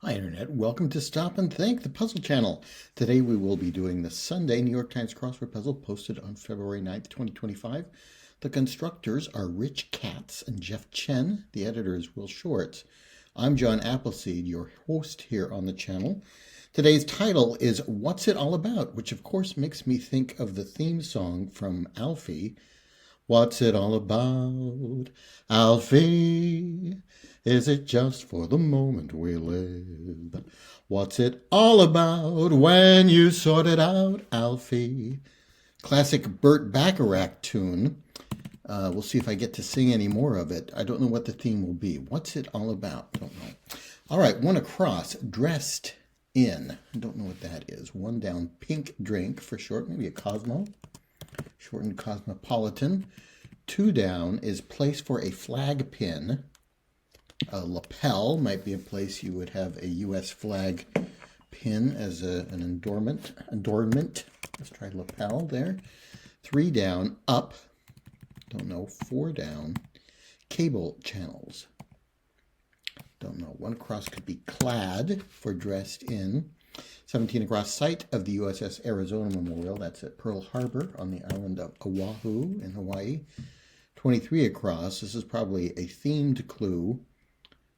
Hi Internet, welcome to Stop and Think, the puzzle channel. Today we will be doing the Sunday New York Times crossword puzzle posted on February 9th, 2025. The constructors are Katz and Chen. The editor is Will Shorts. I'm John Appleseed, your host here on the channel. Today's title is What's It All About?, which of course makes me think of the theme song from Alfie. What's it all about, Alfie? Is it just for the moment we live? What's it all about when you sort it out, Alfie? Classic Burt Bacharach tune. We'll see if I get to sing any more of it. I don't know what the theme will be. What's it all about? Don't know. All right, one across, dressed in. I don't know what that is. One down, pink drink for short, maybe a Cosmo. Shortened cosmopolitan. Two down is place for a flag pin. A lapel might be a place you would have a U.S. flag pin as an adornment. Let's try lapel there. Three down, up. Don't know. Four down, cable channels. Don't know. One across could be clad for dressed in. 17 across, site of the USS Arizona Memorial. That's at Pearl Harbor on the island of Oahu in Hawaii. 23 across, this is probably a themed clue,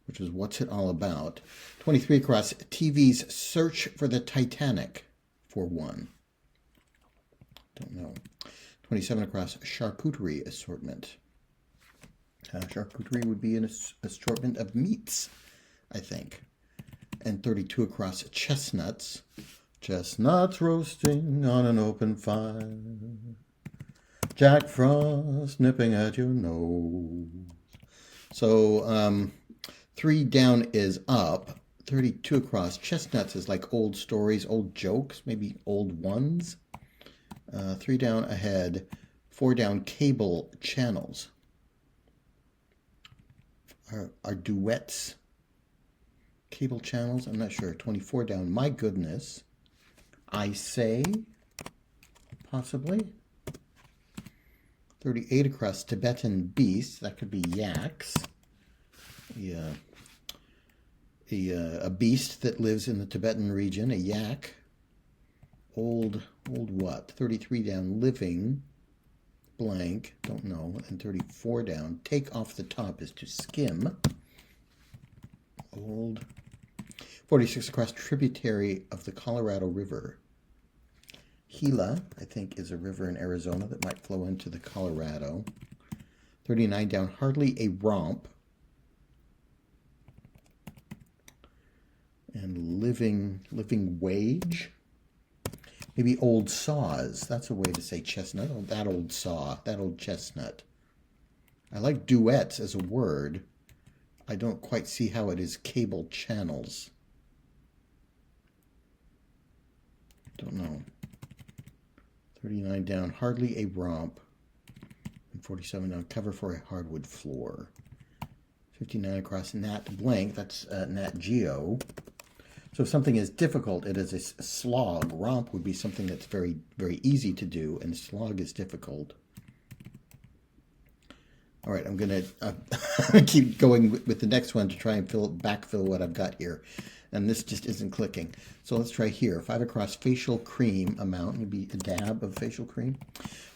which is what's it all about. 23 across, TV's Search for the Titanic for one. Don't know. 27 across, charcuterie assortment. Charcuterie would be an assortment of meats, I think. And 32 across, chestnuts. Chestnuts roasting on an open fire. Jack Frost nipping at your nose. So three down is up. 32 across, chestnuts is like old stories, old jokes, maybe old ones. Three down ahead. Four down, cable channels. Are duets cable channels? I'm not sure. 24 down, my goodness. I say, possibly. 38 across, Tibetan beasts. That could be yaks. Yeah. A beast that lives in the Tibetan region, a yak. Old what? 33 down, living, blank, don't know. And 34 down, take off the top is to skim. Old. 46 across, tributary of the Colorado River. Gila, I think, is a river in Arizona that might flow into the Colorado. 39 down, hardly a romp. And living wage. Maybe old saws. That's a way to say chestnut. Oh, that old saw, that old chestnut. I like duets as a word. I don't quite see how it is cable channels. Don't know. 39 down, hardly a romp. And 47 down, cover for a hardwood floor. 59 across, Nat blank, that's Nat Geo. So if something is difficult, it is a slog. Romp would be something that's very, very easy to do, and slog is difficult. All right, I'm going to keep going with the next one to try and backfill what I've got here. And this just isn't clicking. So let's try here. 5 across, facial cream amount. Maybe a dab of facial cream.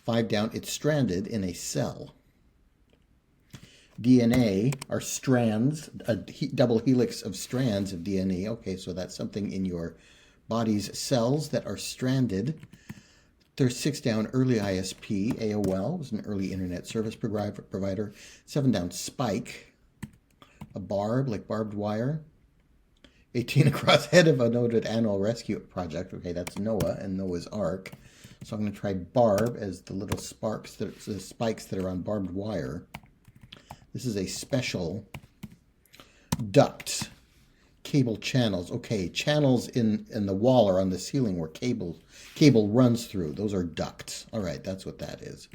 5 down, it's stranded in a cell. DNA are strands, a double helix of strands of DNA. Okay, so that's something in your body's cells that are stranded. There's 6 down, early ISP. AOL was an early internet service provider. 7 down, spike. A barb, like barbed wire. 18 across, head of a noted annual rescue project. Okay, that's Noah and Noah's Ark. So I'm going to try barb as the little spikes that are on barbed wire. This is a special duct. Cable channels. Okay, channels in the wall or on the ceiling where cable runs through. Those are ducts. All right, that's what that is.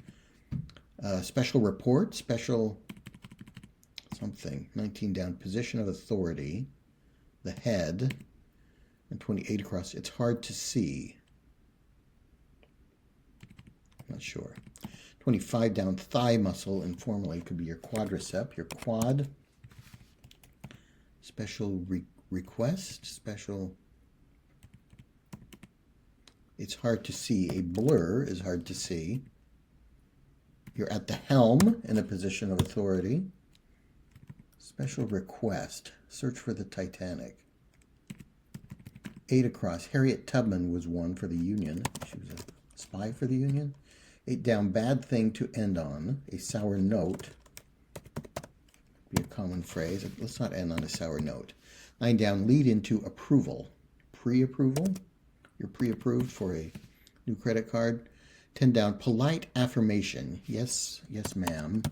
Special report. Special something. 19 down. Position of authority. The head. And 28 across. It's hard to see. Not sure. 25 down, thigh muscle, informally. It could be your quadricep, your quad. Special request, special. It's hard to see. A blur is hard to see. You're at the helm in a position of authority. Special request. Search for the Titanic. 8 across. Harriet Tubman was one for the Union. She was a spy for the Union. 8 down. Bad thing to end on. A sour note. Be a common phrase. Let's not end on a sour note. 9 down. Lead into approval. Pre-approval. You're pre-approved for a new credit card. 10 down. Polite affirmation. Yes, yes, ma'am.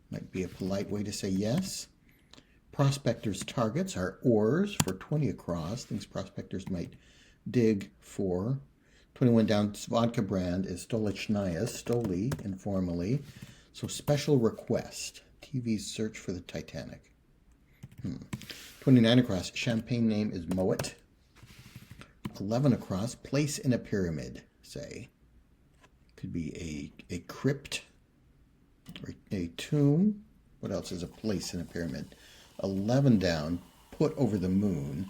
Might be a polite way to say yes. Prospectors' targets are oars for 20 across. Things prospectors might dig for. 21 down, vodka brand is Stolichnaya, Stoli, informally. So special request. TV's search for the Titanic. 29 across, champagne name is Moet. 11 across, place in a pyramid, say. Could be a crypt or a tomb. What else is a place in a pyramid? 11 down, put over the moon.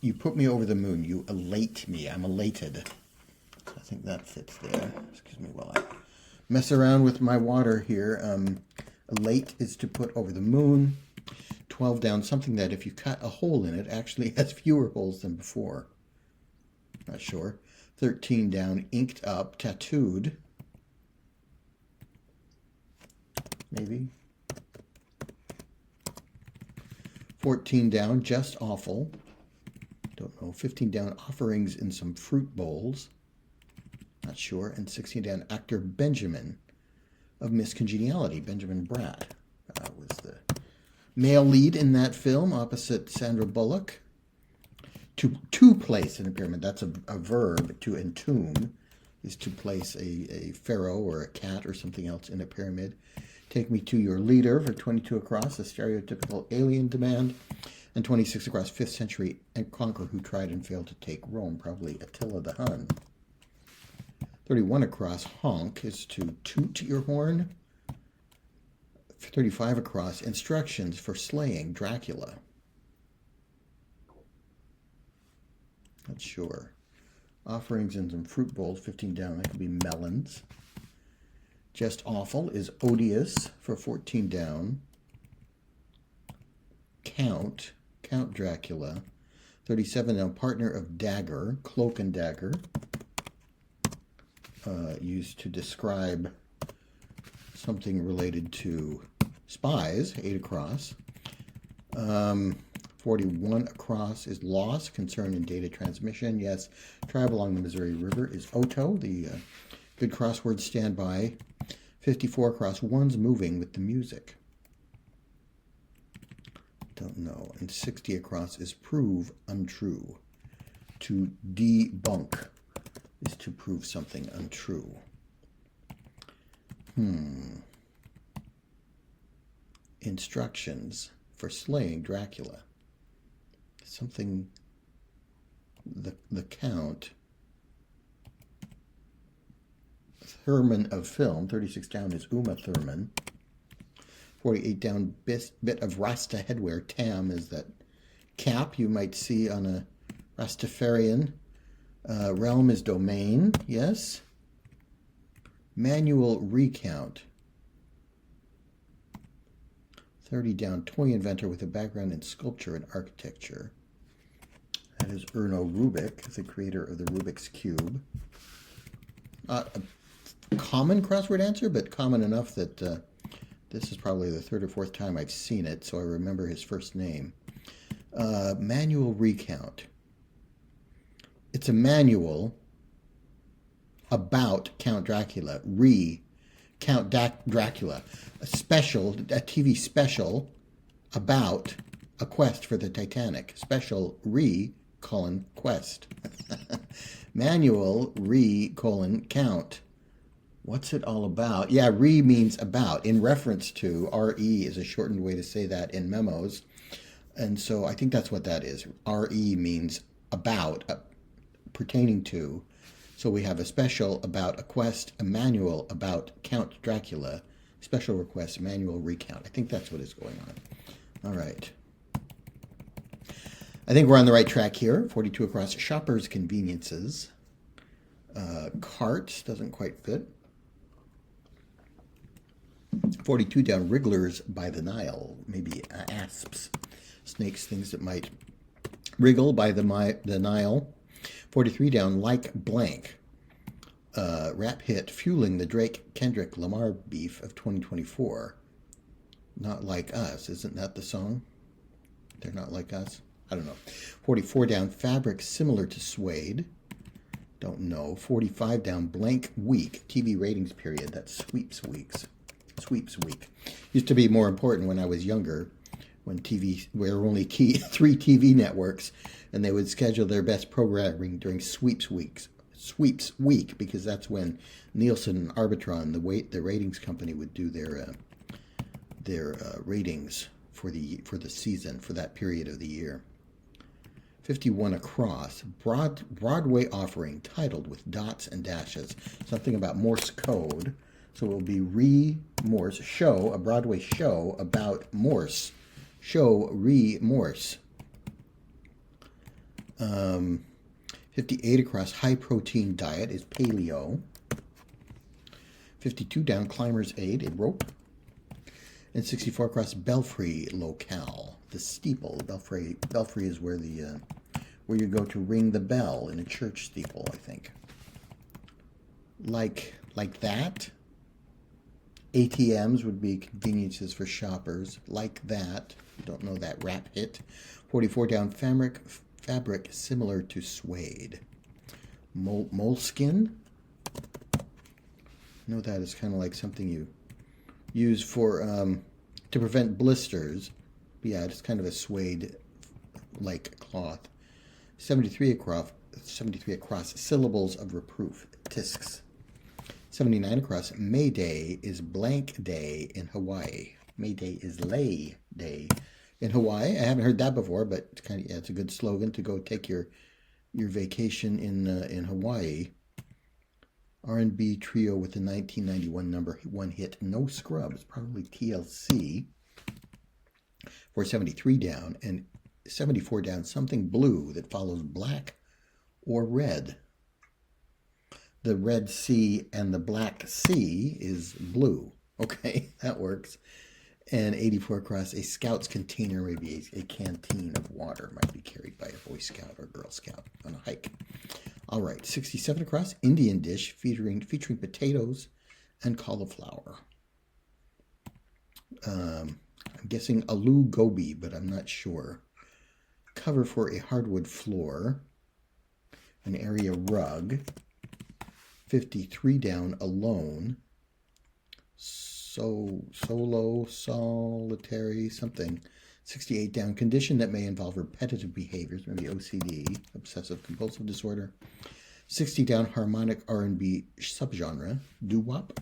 You put me over the moon. You elate me. I'm elated. I think that fits there. Excuse me while I mess around with my water here. Elate is to put over the moon. 12 down, something that if you cut a hole in it actually has fewer holes than before. Not sure. 13 down, inked up, tattooed. Maybe. 14 down, just awful. Don't know. 15 down, offerings in some fruit bowls. Not sure. And 16 down, actor Benjamin of Miss Congeniality, Benjamin Bratt. Was the male lead in that film opposite Sandra Bullock. To place in a pyramid, that's a verb. To entomb is to place a pharaoh or a cat or something else in a pyramid. Take me to your leader for 22 across, a stereotypical alien demand. And 26 across, 5th century conqueror who tried and failed to take Rome, probably Attila the Hun. 31 across, honk is to toot your horn. 35 across, instructions for slaying Dracula. Not sure. Offerings in some fruit bowls, 15 down, that could be melons. Just awful is odious for 14 down. Count Dracula. 37 down, partner of dagger, cloak and dagger. Used to describe something related to spies, 8 across. 41 across is loss, concern in data transmission. Yes, tribe along the Missouri River is Oto, the good crossword standby. 54 across, one's moving with the music. Don't know. And 60 across is prove untrue. To debunk is to prove something untrue. Instructions for slaying Dracula. Something, the Count. Thurman of film. 36 down is Uma Thurman. 48 down, bit of Rasta headwear. Tam is that cap you might see on a Rastafarian. Realm is domain, yes. Manual recount. 30 down, toy inventor with a background in sculpture and architecture. That is Erno Rubik, the creator of the Rubik's Cube. A common crossword answer, but common enough that this is probably the 3rd or 4th time I've seen it, so I remember his first name. Manual recount. It's a manual about Count Dracula. Count Dracula. A TV special about a quest for the Titanic. Special quest. Manual count. What's it all about? Yeah, means about, in reference to. RE is a shortened way to say that in memos. And so I think that's what that is. RE means about, pertaining to. So we have a special about a quest, a manual about Count Dracula, special request, manual recount. I think that's what is going on. All right. I think we're on the right track here. 42 across, Shoppers Conveniences. Carts doesn't quite fit. 42 down, Wrigglers by the Nile. Maybe asps, snakes, things that might wriggle by the Nile. 43 down, Like Blank. Rap hit fueling the Drake-Kendrick Lamar beef of 2024. Not Like Us. Isn't that the song? They're Not Like Us? I don't know. 44 down, Fabric Similar to Suede. Don't know. 45 down, Blank Week. TV ratings period. That's Sweeps Week. Used to be more important when I was younger, when there were only 3 TV networks, and they would schedule their best programming during Sweeps Week, because that's when Nielsen and Arbitron, the ratings company, would do their ratings for the season, for that period of the year. 51 across, Broadway offering titled with dots and dashes, something about Morse code. So it will be Morse show, a Broadway show about Morse. Show Morse. 58 across, high protein diet is paleo. 52 down, Climber's Aid, a rope. And 64 across, Belfry locale, the steeple. Belfry is where you go to ring the bell in a church steeple, I think. Like that. ATMs would be conveniences for shoppers. Like that. Don't know that rap hit. 44 down, fabric similar to suede. Moleskin. I know that is kind of like something you use for to prevent blisters. But yeah, it's kind of a suede-like cloth. 73 across, syllables of reproof. Tisks. 79 across, May Day is blank day in Hawaii. May Day is Lay Day in Hawaii. I haven't heard that before, but it's it's a good slogan to go take your vacation in Hawaii. R&B trio with the 1991 number 1 hit, No Scrubs, probably TLC. For 73 down, and 74 down, something blue that follows black or red. The Red Sea and the Black Sea is blue. Okay, that works. And 84 across, a Scout's container, maybe a canteen of water, might be carried by a Boy Scout or Girl Scout on a hike. All right, 67 across, Indian dish featuring potatoes and cauliflower. I'm guessing aloo gobi, but I'm not sure. Cover for a hardwood floor, an area rug. 53 down, alone. Solitary, something. 68 down, condition that may involve repetitive behaviors, maybe OCD, obsessive compulsive disorder. 60 down, harmonic R&B subgenre, doo-wop.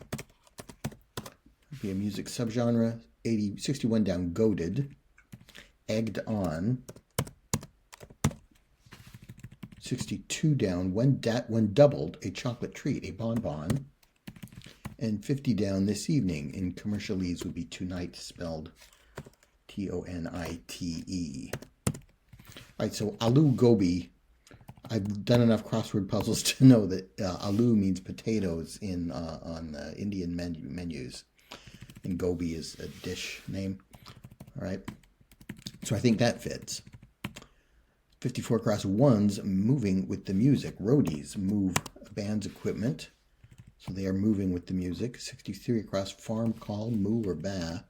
Be a music subgenre. 61 down, goaded. Egged on. 62 down, when doubled, a chocolate treat, a bonbon. And 50 down, this evening, in commercialese would be tonight, spelled Tonite. All right, so aloo gobi. I've done enough crossword puzzles to know that aloo means potatoes on Indian menus, and gobi is a dish name. All right, so I think that fits. 54 across, ones moving with the music. Roadies move band's equipment, so they are moving with the music. 63 across, farm call, moo or ba.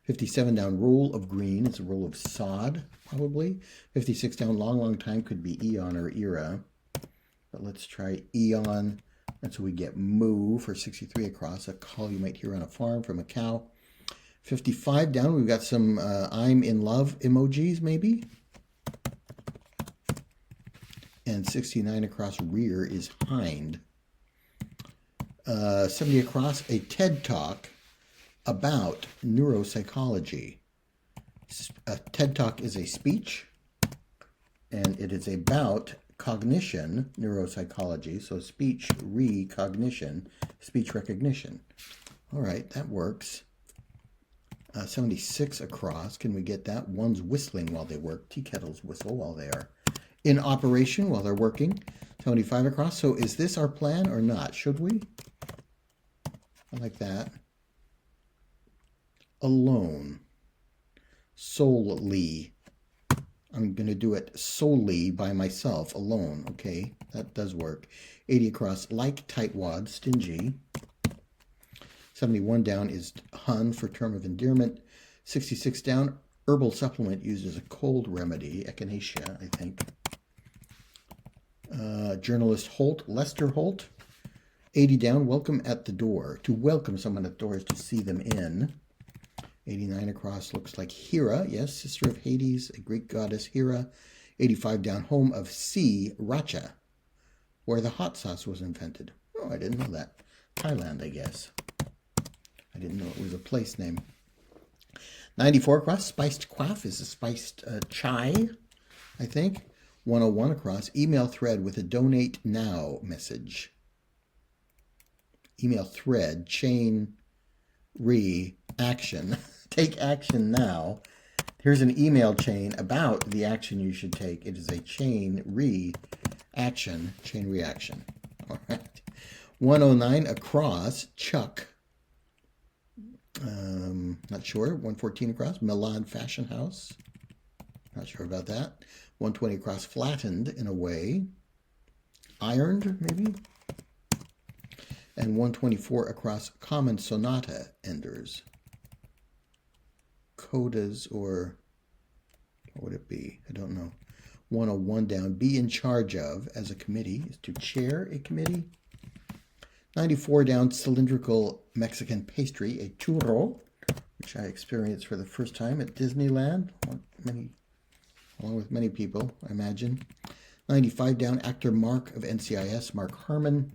57 down, roll of green is a roll of sod, probably. 56 down, long time, could be eon or era. But let's try eon. That's what we get. Moo for 63 across, a call you might hear on a farm from a cow. 55 down, we've got some I'm in love emojis, maybe. And 69 across, rear is hind. 70 across, a TED Talk about neuropsychology. A TED Talk is a speech, and it is about cognition, neuropsychology, so speech recognition, speech recognition. All right, that works. 76 across. Can we get that? One's whistling while they work. Tea kettles whistle while they are in operation, while they're working. 75 across. So is this our plan or not? Should we? I like that. Alone. Solely. I'm going to do it solely by myself, alone. Okay, that does work. 80 across, like tightwad, stingy. 71 down is Hun for term of endearment. 66 down, herbal supplement used as a cold remedy, echinacea, I think. Journalist Holt, Lester Holt. 80 down, welcome at the door. To welcome someone at the door is to see them in. 89 across looks like Hera, yes, sister of Hades, a Greek goddess Hera. 85 down, home of Sea Racha, where the hot sauce was invented. Oh, I didn't know that. Thailand, I guess. I didn't know it was a place name. 94 across, spiced quaff is a spiced chai, I think. 101 across, email thread with a donate now message. Email thread, chain, action. Take action now. Here's an email chain about the action you should take. It is a chain reaction. All right. 109 across, Chuck. Not sure. 114 across, Milan Fashion House. Not sure about that. 120 across, flattened in a way. Ironed, maybe? And 124 across, common sonata enders. Codas, or what would it be? I don't know. 101 down, be in charge of as a committee is to chair a committee. 94 down, cylindrical Mexican pastry, a churro, which I experienced for the first time at Disneyland, along with many people, I imagine. 95 down, actor Mark of NCIS, Mark Harmon.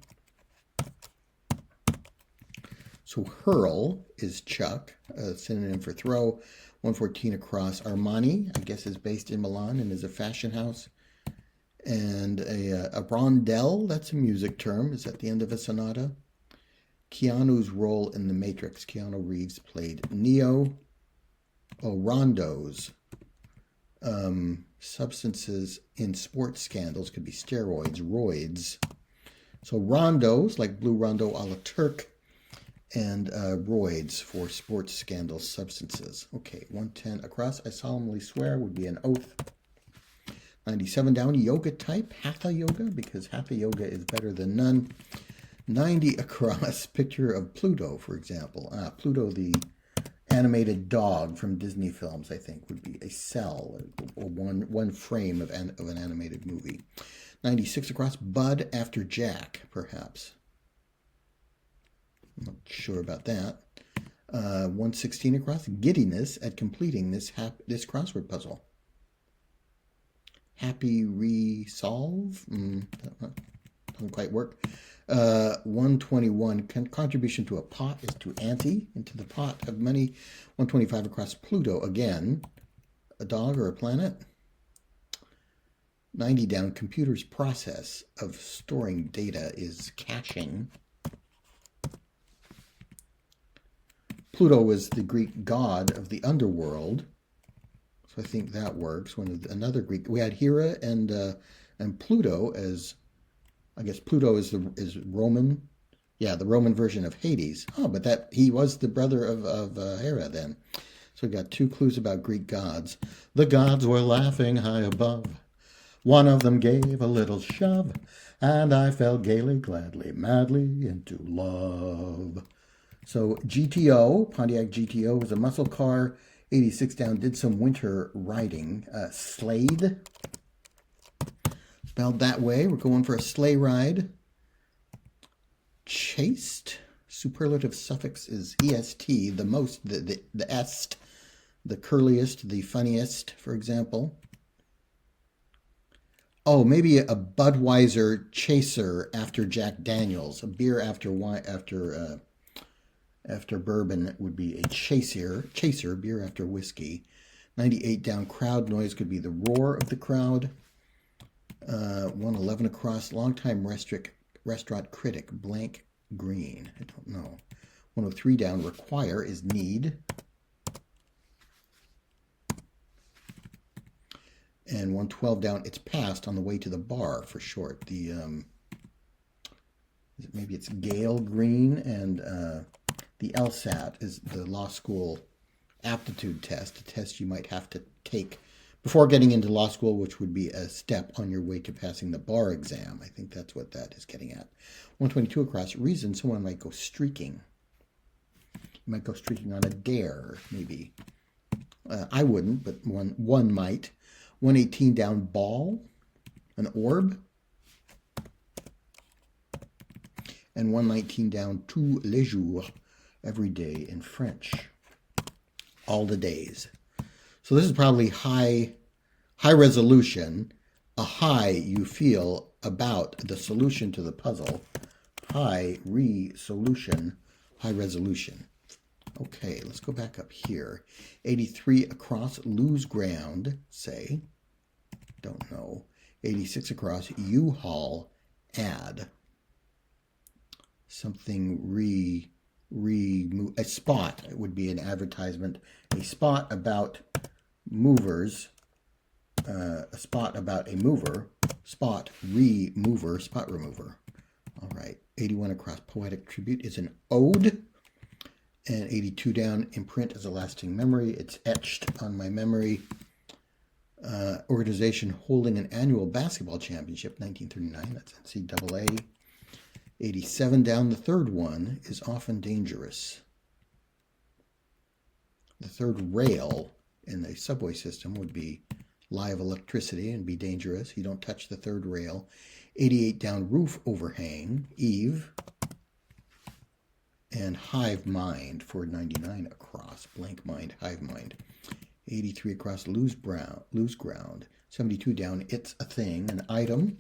So hurl is Chuck, a synonym for throw. 114 across, Armani, I guess is based in Milan and is a fashion house. And a rondelle, that's a music term, is at the end of a sonata. Keanu's role in The Matrix. Keanu Reeves played Neo. Oh, rondos. Substances in sports scandals could be steroids, roids. So rondos, like Blue Rondo a la Turk, and roids for sports scandal substances. Okay, 110 across, I solemnly swear would be an oath. 97 down, yoga type, hatha yoga, because hatha yoga is better than none. 90 across, picture of Pluto, for example. Pluto, the animated dog from Disney films, I think, would be a cell, or one frame of an animated movie. 96 across, Bud after Jack, perhaps. I'm not sure about that. 116 across, giddiness at completing this crossword puzzle. Happy resolve? Doesn't quite work. 121, contribution to a pot is to ante, into the pot of money. 125 across, Pluto again. A dog or a planet? 90 down, computer's process of storing data is caching. Pluto was the Greek god of the underworld, so I think that works. Another Greek, we had Hera and Pluto as, I guess Pluto is Roman, yeah, the Roman version of Hades. Oh, but he was the brother of Hera then. So we got two clues about Greek gods. The gods were laughing high above. One of them gave a little shove, and I fell gaily, gladly, madly into love. So GTO, Pontiac GTO, was a muscle car. 86 down, did some winter riding. Slade, spelled that way. We're going for a sleigh ride. Chaste, superlative suffix is est, the most, the est, the curliest, the funniest, for example. Oh, maybe a Budweiser chaser after Jack Daniels, a beer after bourbon would be a chaser, beer after whiskey. 98 down, crowd noise could be the roar of the crowd. 111 across, longtime restaurant critic, blank green. I don't know. 103 down, require is need. And 112 down, it's passed on the way to the bar for short. The maybe it's Gale Green, and the LSAT is the law school aptitude test, a test you might have to take before getting into law school, which would be a step on your way to passing the bar exam. I think that's what that is getting at. 122 across, reason someone might go streaking. You might go streaking on a dare, maybe. I wouldn't, but one might. 118 down, ball, an orb. And 119 down, tous les jours, every day in French. All the days. So this is probably high resolution, a high you feel about the solution to the puzzle. High resolution, high resolution. Okay, let's go back up here. 83 across, lose ground, say. Don't know. 86 across, U-Haul, add. Something a spot. It would be an advertisement. A spot about movers. A spot about a mover. Spot remover. Spot remover. All right. 81 across, poetic tribute is an ode. And 82 down, imprint is a lasting memory. It's etched on my memory. Organization holding an annual basketball championship, 1939. That's NCAA. 87 down, the third one is often dangerous. The third rail in the subway system would be live electricity and be dangerous. You don't touch the third rail. 88 down, roof overhang, Eve. And hive mind for 99 across, blank mind, hive mind. 83 across, lose ground. 72 down, it's a thing, an item.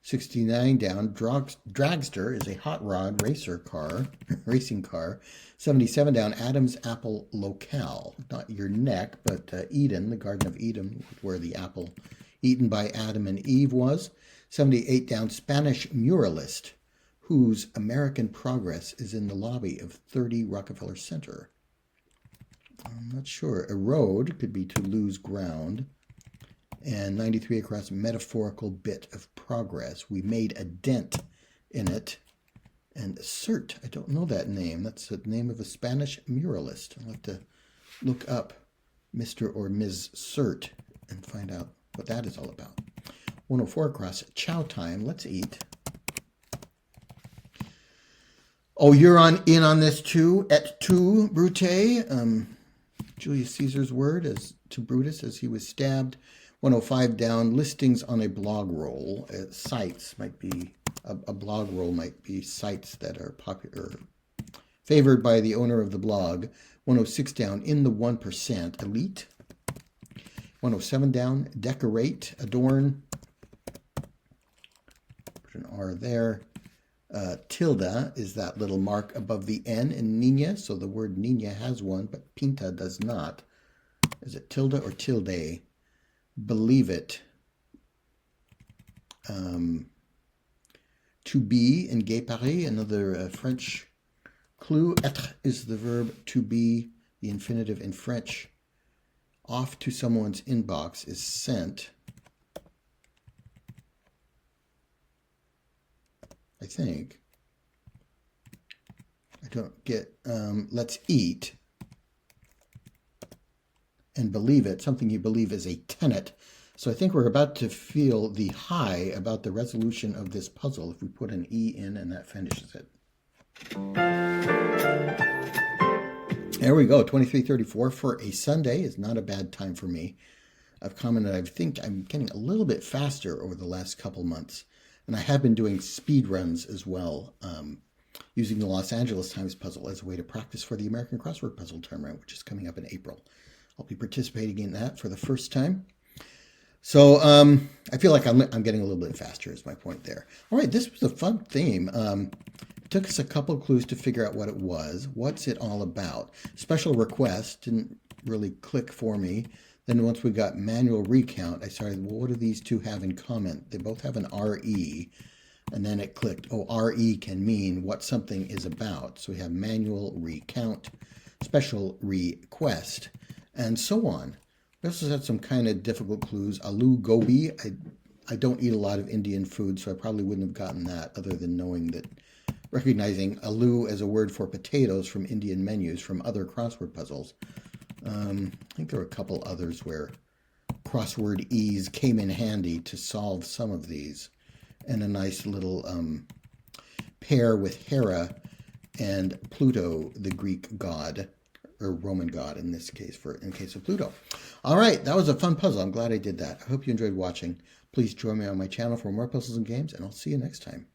69 down, dragster is a hot rod racing car. 77 down, Adam's apple locale. Not your neck, but Eden, the Garden of Eden, where the apple eaten by Adam and Eve was. 78 down, Spanish muralist, whose American progress is in the lobby of 30 Rockefeller Center. I'm not sure. Erode could be to lose ground. And 93 across, metaphorical bit of progress. We made a dent in it. And Cert, I don't know that name. That's the name of a Spanish muralist. I'll have to look up Mr. or Ms. Cert and find out what that is all about. 104 across, chow time. Let's eat. Oh, you're in on this too. Et tu, Brute. Julius Caesar's word as to Brutus as he was stabbed. 105 down, listings on a blog roll. Sites might be, a blog roll might be sites that are popular, favored by the owner of the blog. 106 down, in the 1%, elite. 107 down, decorate, adorn. Put an R there. Tilde is that little mark above the N in Niña, so the word Niña has one, but Pinta does not. Is it tilde or tilde? Believe it. To be in Gay Paris, another French clue. Être is the verb to be, the infinitive in French. Off to someone's inbox is sent. I think. I don't get, let's eat. And believe it, something you believe is a tenet. So I think we're about to feel the high about the resolution of this puzzle if we put an E in and that finishes it. There we go, 23:34 for a Sunday is not a bad time for me. I've commented, I think I'm getting a little bit faster over the last couple months. And I have been doing speed runs as well, using the Los Angeles Times puzzle as a way to practice for the American Crossword Puzzle Tournament, which is coming up in April. I'll be participating in that for the first time. So I feel like I'm getting a little bit faster is my point there. All right, this was a fun theme. It took us a couple of clues to figure out what it was. What's it all about? Special request didn't really click for me. Then once we got manual recount, I started, well, what do these two have in common? They both have an RE. And then it clicked, oh, RE can mean what something is about. So we have manual recount, special request, and so on. We also had some kind of difficult clues. Aloo gobi. I don't eat a lot of Indian food, so I probably wouldn't have gotten that other than recognizing aloo as a word for potatoes from Indian menus from other crossword puzzles. I think there were a couple others where crossword ease came in handy to solve some of these. And a nice little pair with Hera and Pluto, the Greek god, or Roman god in this case, in case of Pluto. All right, that was a fun puzzle. I'm glad I did that. I hope you enjoyed watching. Please join me on my channel for more puzzles and games, and I'll see you next time.